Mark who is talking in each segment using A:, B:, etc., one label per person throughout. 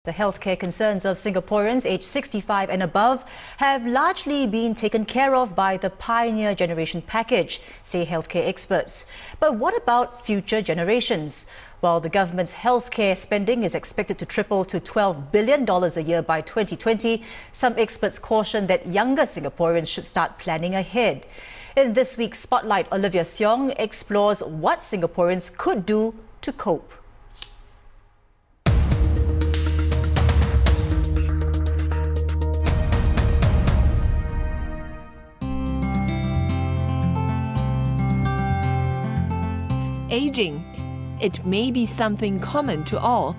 A: The healthcare concerns of Singaporeans aged 65 and above have largely been taken care of by the Pioneer Generation package, say healthcare experts. But what about future generations? While the government's healthcare spending is expected to triple to $12 billion a year by 2020, some experts caution that younger Singaporeans should start planning ahead. In this week's Spotlight, Olivia Seong explores what Singaporeans could do to cope.
B: Aging. It may be something common to all,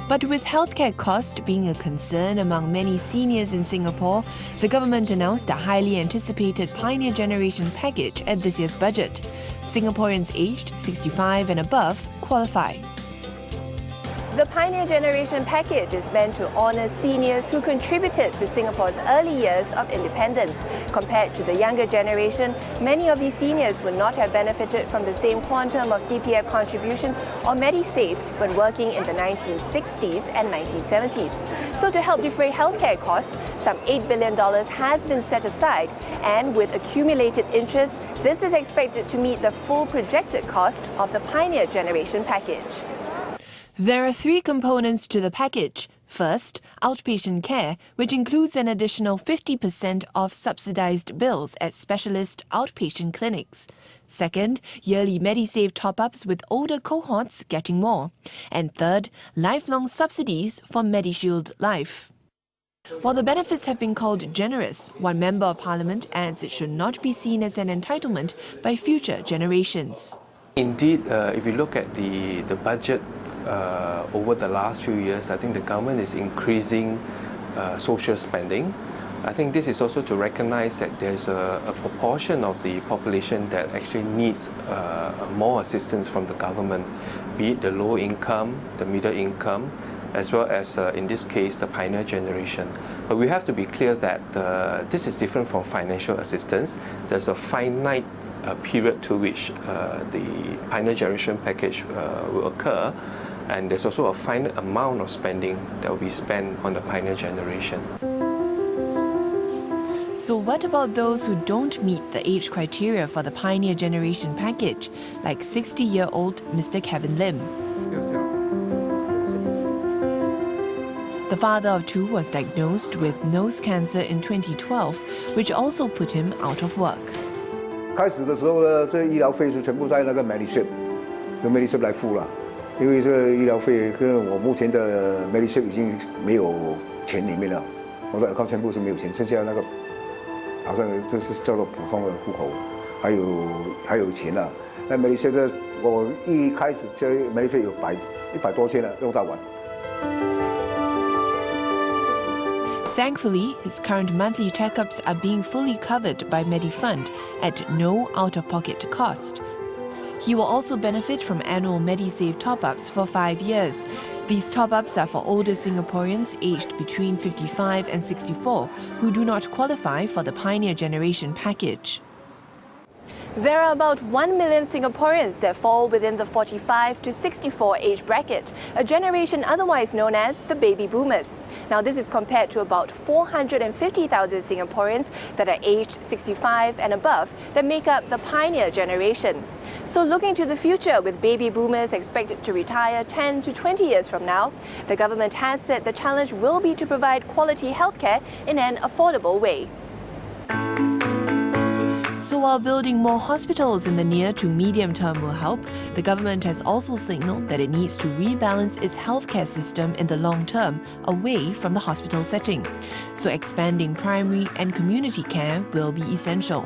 B: but with healthcare cost being a concern among many seniors in Singapore, the government announced a highly anticipated Pioneer Generation package at this year's budget. Singaporeans aged 65 and above qualify.
C: The Pioneer Generation package is meant to honour seniors who contributed to Singapore's early years of independence. Compared to the younger generation, many of these seniors would not have benefited from the same quantum of CPF contributions or MediSave when working in the 1960s and 1970s. So to help defray healthcare costs, some $8 billion has been set aside, and with accumulated interest, this is expected to meet the full projected cost of the Pioneer Generation package.
B: There are three components to the package. First, outpatient care, which includes an additional 50% of subsidized bills at specialist outpatient clinics. Second, yearly MediSave top-ups with older cohorts getting more. And third, lifelong subsidies for MediShield Life. While the benefits have been called generous, one member of parliament adds it should not be seen as an entitlement by future generations.
D: Indeed, if you look at the budget over the last few years, I think the government is increasing social spending. I think this is also to recognize that there's a proportion of the population that actually needs more assistance from the government, be it the low income, the middle income, as well as, in this case, the Pioneer Generation. But we have to be clear that this is different from financial assistance. There's a finite period to which the Pioneer Generation package will occur. And there's also a finite amount of spending that will be spent on the Pioneer Generation.
B: So what about those who don't meet the age criteria for the Pioneer Generation package, like 60-year-old Mr. Kevin Lim? The father of two was diagnosed with nose cancer in 2012, which also put him out of work.
E: 开始的时候呢，这医疗费是全部在那个 MediSave 由 MediSave 来付了。 因为这个医疗费跟我目前的 MediSave 已经没有钱里面了，我的 account 全部是没有钱，剩下那个好像这是叫做普通的户口，还有钱了。那 MediSave 呢，我一开始这 MediSave 有100多千了，用到完。
B: Thankfully, his current monthly checkups are being fully covered by MediFund at no out-of-pocket cost. He will also benefit from annual MediSave top-ups for 5 years. These top-ups are for older Singaporeans aged between 55 and 64 who do not qualify for the Pioneer Generation package.
C: There are about 1 million Singaporeans that fall within the 45 to 64 age bracket, a generation otherwise known as the baby boomers. Now this is compared to about 450,000 Singaporeans that are aged 65 and above that make up the Pioneer Generation. So looking to the future, with baby boomers expected to retire 10 to 20 years from now, the government has said the challenge will be to provide quality healthcare in an affordable way.
B: So while building more hospitals in the near to medium term will help, the government has also signaled that it needs to rebalance its healthcare system in the long term away from the hospital setting. So expanding primary and community care will be essential.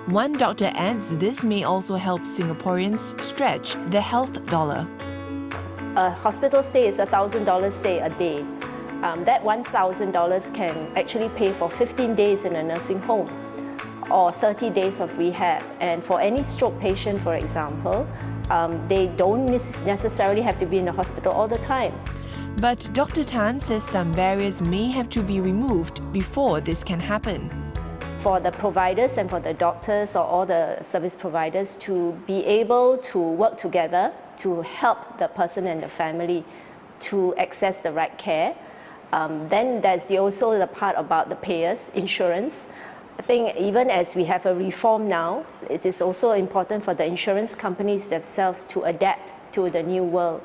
B: One doctor adds this may also help Singaporeans stretch the health dollar.
F: A hospital stay is $1,000 stay a day. That $1,000 can actually pay for 15 days in a nursing home or 30 days of rehab. And for any stroke patient, for example, they don't necessarily have to be in the hospital all the time.
B: But Dr. Tan says some barriers may have to be removed before this can happen.
F: For the providers and for the doctors or all the service providers to be able to work together to help the person and the family to access the right care. Then there's also the part about the payers, insurance. I think even as we have a reform now, it is also important for the insurance companies themselves to adapt to the new world.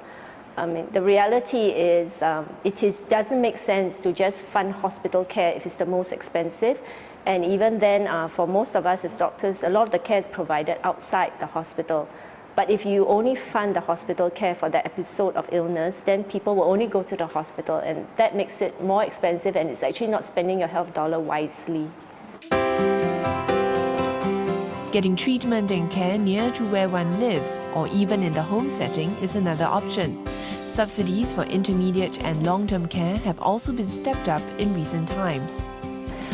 F: I mean, the reality is doesn't make sense to just fund hospital care if it's the most expensive. And even then, for most of us as doctors, a lot of the care is provided outside the hospital. But if you only fund the hospital care for that episode of illness, then people will only go to the hospital, and that makes it more expensive, and it's actually not spending your health dollar wisely.
B: Getting treatment and care near to where one lives or even in the home setting is another option. Subsidies for intermediate and long-term care have also been stepped up in recent times.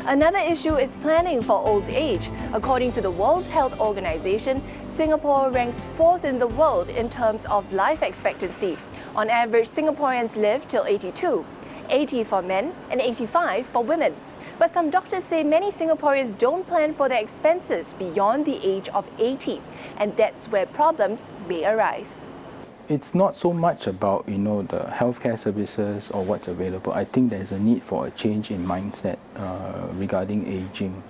C: Another issue is planning for old age. According to the World Health Organization, Singapore ranks 4th in the world in terms of life expectancy. On average, Singaporeans live till 82, 80 for men and 85 for women. But some doctors say many Singaporeans don't plan for their expenses beyond the age of 80, and that's where problems may arise.
G: It's not so much about, the healthcare services or what's available. I think there's a need for a change in mindset regarding aging.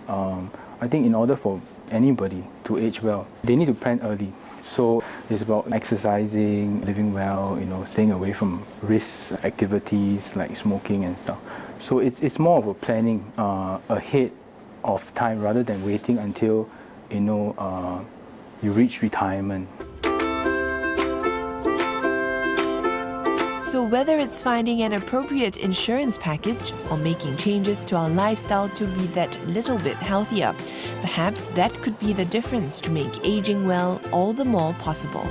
G: I think in order for anybody to age well, they need to plan early. So it's about exercising, living well, staying away from risk activities like smoking and stuff. So it's more of a planning ahead of time rather than waiting until, you reach retirement.
B: So whether it's finding an appropriate insurance package or making changes to our lifestyle to be that little bit healthier, perhaps that could be the difference to make aging well all the more possible.